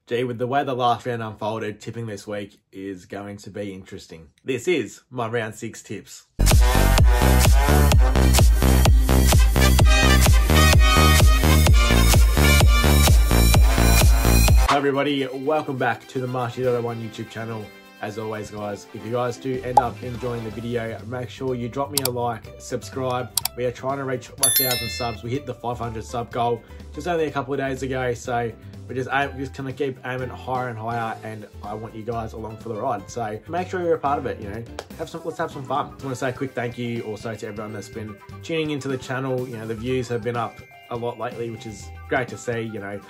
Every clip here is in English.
Gee, with the way the last round unfolded, tipping this week is going to be interesting. This is my round 6 tips. Hi everybody, welcome back to the Marty.01 YouTube channel. As always guys, if you guys do end up enjoying the video, make sure you drop me a like, subscribe. We are trying to reach 1,000 subs. We hit the 500 sub goal just only a couple of days ago, so we're just gonna keep aiming higher and higher, and I want you guys along for the ride. So make sure you're a part of it, you know. Let's have some fun. I just want to say a quick thank you also to everyone that's been tuning into the channel. You know, the views have been up a lot lately, which is great to see. You know,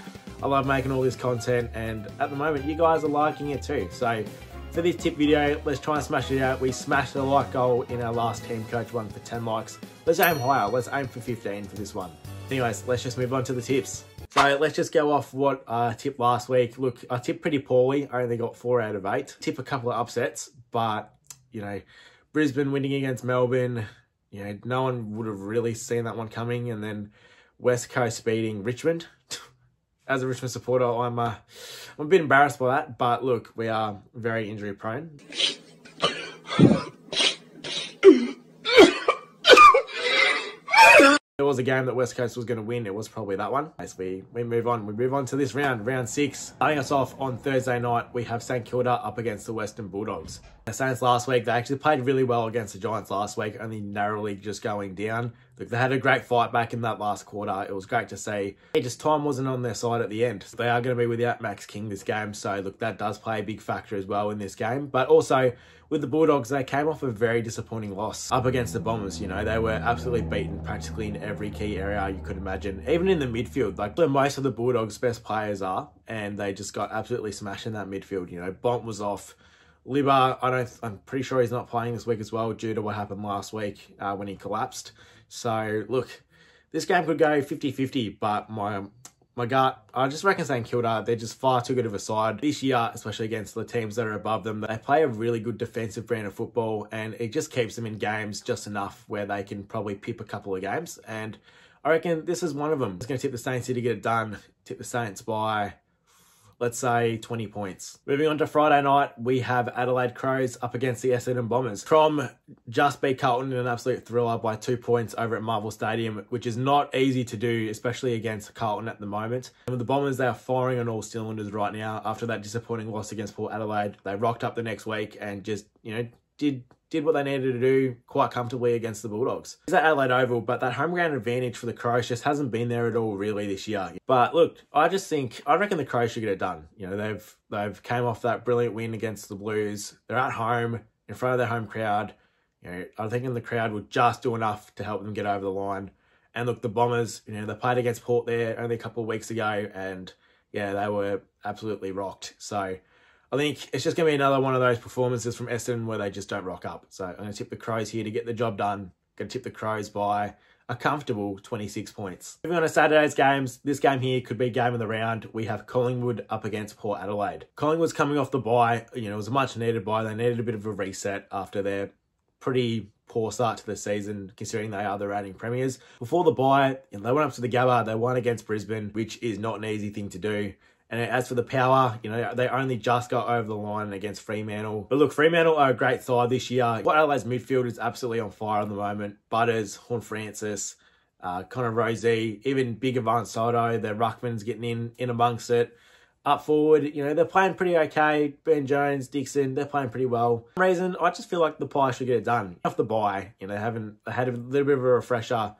I love making all this content, and at the moment you guys are liking it too. So for this tip video, let's try and smash it out. We smashed the like goal in our last team coach one for 10 likes. Let's aim higher. Let's aim for 15 for this one. Anyways, let's just move on to the tips. So let's just go off what I tipped last week. Look, I tipped pretty poorly. I only got 4 out of 8. Tip a couple of upsets, but you know, Brisbane winning against Melbourne, you know, no one would have really seen that one coming. And then West Coast beating Richmond. As a Richmond supporter, I'm a bit embarrassed by that, but look, we are very injury prone. It was a game that West Coast was going to win. It was probably that one. As we move on. We move on to this round 6. Starting us off on Thursday night, we have St Kilda up against the Western Bulldogs. The Saints last week, they actually played really well against the Giants last week, only narrowly just going down. Look, they had a great fight back in that last quarter. It was great to see. Just time wasn't on their side at the end. They are going to be without Max King this game, so look, that does play a big factor as well in this game. But also, with the Bulldogs, they came off a very disappointing loss up against the Bombers. You know, they were absolutely beaten practically in every key area you could imagine. Even in the midfield, like where most of the Bulldogs' best players are, and they just got absolutely smashed in that midfield. You know, Bont was off. Libba, I'm pretty sure he's not playing this week as well due to what happened last week when he collapsed. So look, this game could go 50-50, but my gut, I just reckon St Kilda, they're just far too good of a side this year, especially against the teams that are above them. They play a really good defensive brand of football, and it just keeps them in games just enough where they can probably pip a couple of games. And I reckon this is one of them. I'm just going to tip the Saints here to get it done. Tip the Saints by, let's say, 20 points. Moving on to Friday night, we have Adelaide Crows up against the Essendon Bombers. Crom just beat Carlton in an absolute thriller by 2 points over at Marvel Stadium, which is not easy to do, especially against Carlton at the moment. And with the Bombers, they are firing on all cylinders right now after that disappointing loss against Port Adelaide. They rocked up the next week and just, you know, did what they needed to do quite comfortably against the Bulldogs. It's at Adelaide Oval, but that home ground advantage for the Crows just hasn't been there at all really this year. But look, I reckon the Crows should get it done. You know, they've came off that brilliant win against the Blues. They're at home in front of their home crowd. You know, I'm thinking the crowd will just do enough to help them get over the line. And look, the Bombers, you know, they played against Port there only a couple of weeks ago, and yeah, they were absolutely rocked. So I think it's just going to be another one of those performances from Essendon where they just don't rock up. So I'm going to tip the Crows here to get the job done. Going to tip the Crows by a comfortable 26 points. Moving on to Saturday's games, this game here could be game of the round. We have Collingwood up against Port Adelaide. Collingwood's coming off the bye. You know, it was a much needed bye. They needed a bit of a reset after their pretty poor start to the season, considering they are the reigning premiers. Before the bye, you know, they went up to the Gabba. They won against Brisbane, which is not an easy thing to do. And as for the power, you know, they only just got over the line against Fremantle. But look, Fremantle are a great side this year. Port Adelaide's midfield is absolutely on fire at the moment. Butters, Horne-Francis, Connor Rozee, even Big Ivan Soto, their ruckman's getting in amongst it. Up forward, you know, they're playing pretty okay. Ben Jones, Dixon, they're playing pretty well. For some reason, I just feel like the Pies should get it done. Off the bye, you know, they had a little bit of a refresher.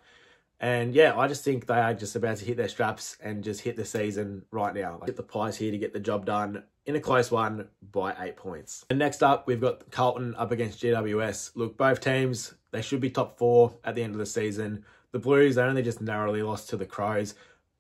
And yeah, I just think they are just about to hit their straps and just hit the season right now. Get the Pies here to get the job done in a close one by 8 points. And next up, we've got Carlton up against GWS. Look, both teams, they should be top 4 at the end of the season. The Blues, they only just narrowly lost to the Crows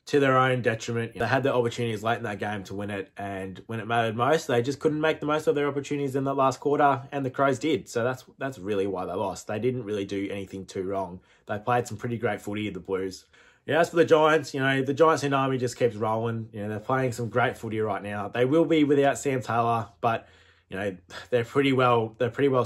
to their own detriment. They had their opportunities late in that game to win it, and when it mattered most, they just couldn't make the most of their opportunities in that last quarter, and the Crows did. So that's really why they lost. They didn't really do anything too wrong. They played some pretty great footy, the Blues. Yeah, as for the Giants, you know, the Giants tsunami just keeps rolling. You know, they're playing some great footy right now. They will be without Sam Taylor, but you know, they're pretty well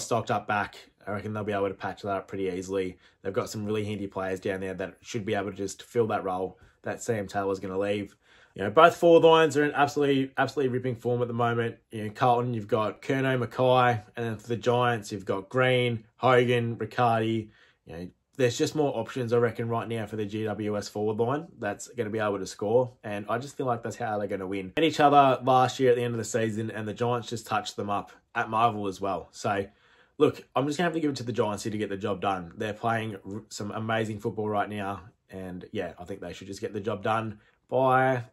stocked up back. I reckon they'll be able to patch that up pretty easily. They've got some really handy players down there that should be able to just fill that role that Sam Taylor's going to leave. You know, both forward lines are in absolutely ripping form at the moment. You know, Carlton, you've got Curnow, Mackay, and then for the Giants, you've got Green, Hogan, Riccardi. You know, there's just more options, I reckon, right now for the GWS forward line that's going to be able to score. And I just feel like that's how they're going to win. At each other last year at the end of the season, and the Giants just touched them up at Marvel as well. So, look, I'm just going to have to give it to the Giants here to get the job done. They're playing some amazing football right now. And, yeah, I think they should just get the job done by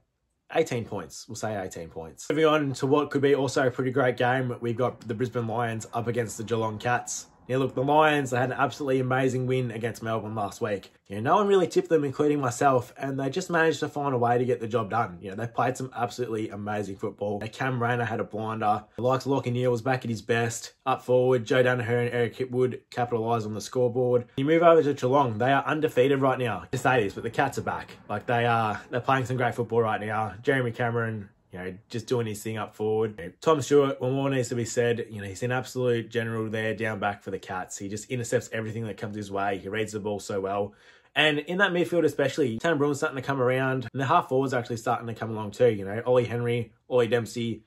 18 points. We'll say 18 points. Moving on to what could be also a pretty great game, we've got the Brisbane Lions up against the Geelong Cats. Now, look, the Lions, they had an absolutely amazing win against Melbourne last week. You know, no one really tipped them, including myself, and they just managed to find a way to get the job done. You know, they played some absolutely amazing football. Cam Rayner had a blinder. The likes of Lachie Neale was back at his best. Up forward, Joe Danaher and Eric Hipwood capitalised on the scoreboard. You move over to Geelong, they are undefeated right now. I say this, but the Cats are back. Like, they're playing some great football right now. Jeremy Cameron, you know, just doing his thing up forward. You know, Tom Stewart, well, more needs to be said. You know, he's an absolute general there down back for the Cats. He just intercepts everything that comes his way. He reads the ball so well. And in that midfield especially, Tanner Brunn's starting to come around. And the half forwards are actually starting to come along too. You know, Ollie Henry, Ollie Dempsey,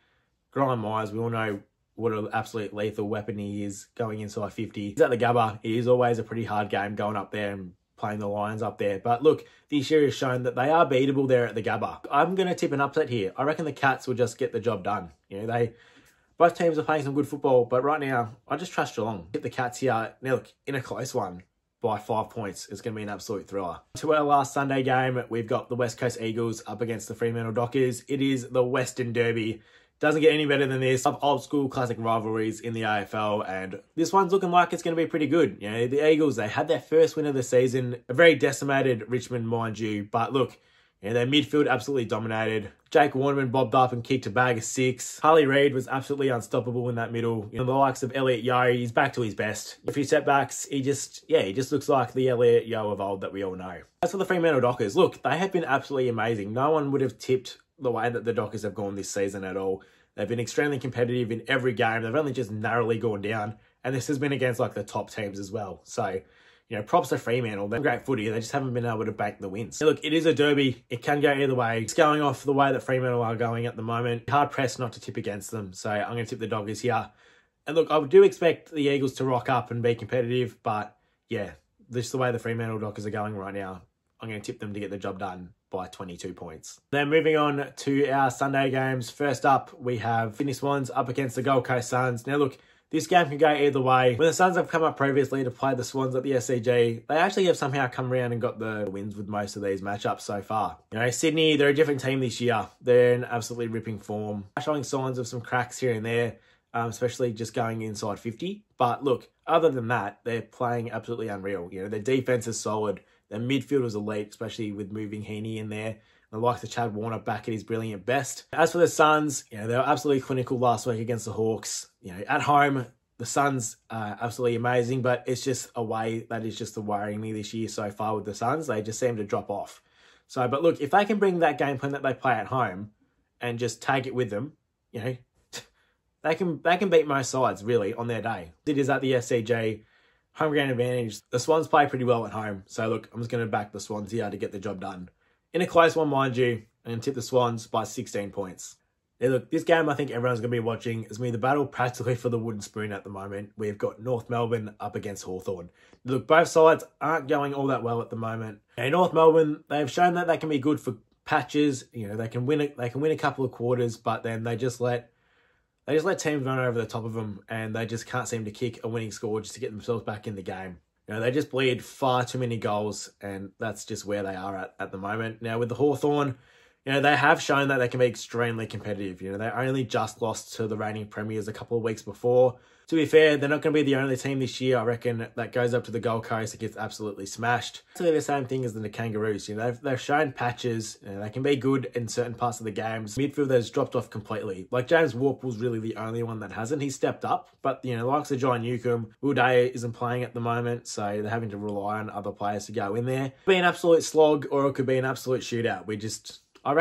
Graham Myers. We all know what an absolute lethal weapon he is going inside 50. He's at the Gabba. It is always a pretty hard game going up there and playing the Lions up there. But look, this year has shown that they are beatable there at the Gabba. I'm going to tip an upset here. I reckon the Cats will just get the job done. You know, both teams are playing some good football, but right now, I just trust Geelong. Hit the Cats here. Now look, in a close one by 5 points, it's going to be an absolute thriller. To our last Sunday game, we've got the West Coast Eagles up against the Fremantle Dockers. It is the Western Derby. Doesn't get any better than this. Old school classic rivalries in the AFL, and this one's looking like it's going to be pretty good. You know, the Eagles, they had their first win of the season, a very decimated Richmond, mind you, but look, you know, their midfield absolutely dominated. Jake Warnerman bobbed up and kicked a bag of 6. Harley Reid was absolutely unstoppable in that middle. You know, the likes of Elliot Yeo, he's back to his best. A few setbacks, he just looks like the Elliot Yeo of old that we all know. As for the Fremantle Dockers, look, they have been absolutely amazing. No one would have tipped the way that the Dockers have gone this season at all. They've been extremely competitive in every game. They've only just narrowly gone down. And this has been against like the top teams as well. So, you know, props to Fremantle. They're great footy. They just haven't been able to bank the wins. Now, look, it is a derby. It can go either way. It's going off the way that Fremantle are going at the moment. Hard pressed not to tip against them. So I'm going to tip the Doggers here. And look, I do expect the Eagles to rock up and be competitive. But yeah, just the way the Fremantle Dockers are going right now, I'm going to tip them to get the job done by 22 points. Then moving on to our Sunday games. First up, we have Sydney Swans up against the Gold Coast Suns. Now look, this game can go either way. When the Suns have come up previously to play the Swans at the SCG, they actually have somehow come around and got the wins with most of these matchups so far. You know, Sydney, they're a different team this year. They're in absolutely ripping form, showing signs of some cracks here and there, especially just going inside 50. But look, other than that, they're playing absolutely unreal. You know, their defense is solid. Their midfield is elite, especially with moving Heaney in there. I like the Chad Warner back at his brilliant best. As for the Suns, you know, they were absolutely clinical last week against the Hawks. You know, at home, the Suns are absolutely amazing, but it's just a way that is just worrying me this year so far with the Suns. They just seem to drop off. So, but look, if they can bring that game plan that they play at home and just take it with them, you know, they can beat most sides really on their day. It is at the SCG. Home ground advantage. The Swans play pretty well at home. So look, I'm just going to back the Swans here to get the job done. In a close one, mind you, I'm going to tip the Swans by 16 points. Now look, this game I think everyone's going to be watching is the battle practically for the wooden spoon at the moment. We've got North Melbourne up against Hawthorne. Look, both sides aren't going all that well at the moment. Now, North Melbourne, they've shown that they can be good for patches. You know, they can win a couple of quarters, but then they just let teams run over the top of them, and they just can't seem to kick a winning score just to get themselves back in the game. You know, they just bleed far too many goals, and that's just where they are at the moment. Now, with the Hawthorne, you know, they have shown that they can be extremely competitive. You know, they only just lost to the reigning premiers a couple of weeks before. To be fair, they're not going to be the only team this year, I reckon, that goes up to the Gold Coast and gets absolutely smashed. It's the same thing as the Kangaroos. You know, they've shown patches. You know, they can be good in certain parts of the games. Midfield has dropped off completely. Like, James Warple's really the only one that hasn't. He's stepped up, but, you know, likes of John Newcombe, Will Day isn't playing at the moment, so they're having to rely on other players to go in there. It could be an absolute slog, or it could be an absolute shootout. I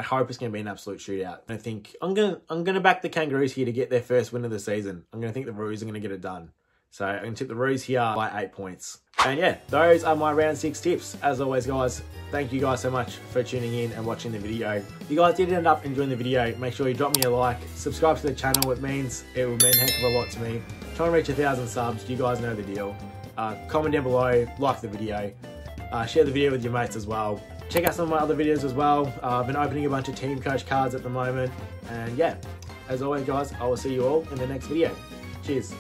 hope it's going to be an absolute shootout. I think I'm going to back the Kangaroos here to get their first win of the season. I'm going to think the Roos are going to get it done. So I'm going to tip the Roos here by 8 points. And yeah, those are my round 6 tips. As always, guys, thank you guys so much for tuning in and watching the video. If you guys did end up enjoying the video, make sure you drop me a like, subscribe to the channel. It will mean a heck of a lot to me. Trying to reach 1,000 subs, you guys know the deal. Comment down below, like the video, share the video with your mates as well. Check out some of my other videos as well. I've been opening a bunch of team coach cards at the moment. And yeah, as always, guys, I will see you all in the next video. Cheers.